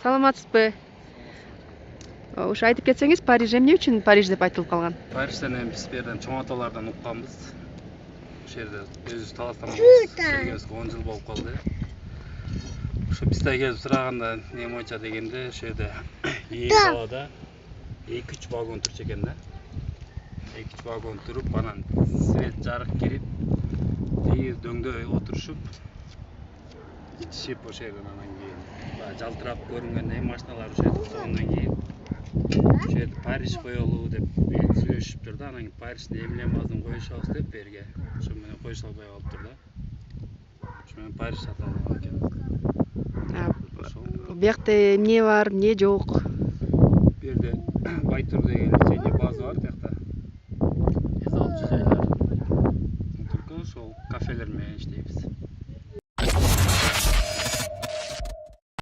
Саламатсызбы? Ушу айтып кетсеңиз, Париж эмне үчүн Париж деп айтылып калган? Парижден эми биз берден чоң аталардан укканбыз. Ошол жерде өзүбүз талаштанганбыз. Келгенибизге 10 жыл болуп калды. Ошо бизде келип сураганда эме боюнча дегенде, ошол жерде эки калада 2-3 вагон турчу экен да. 2-3 вагон туруп, анан свет жарык кирип, тиги дөңдөй отурушуп, ичишип ошол жерден анан кийин жалтырап көрүнгөндөн кийин машиналар ошо жерде токтогондон кийин ошол жерде Париж коелу деп сүйлөшүптүр да. Анан Париждин эмблемасын коюшабыз деп берге. Ошо менен коюша албай калыптыр да. Ошо менен Париж аталган экен. Биякта эмне бар, эмне жок? Бу жерде Байтур деген лечение база бар биякта.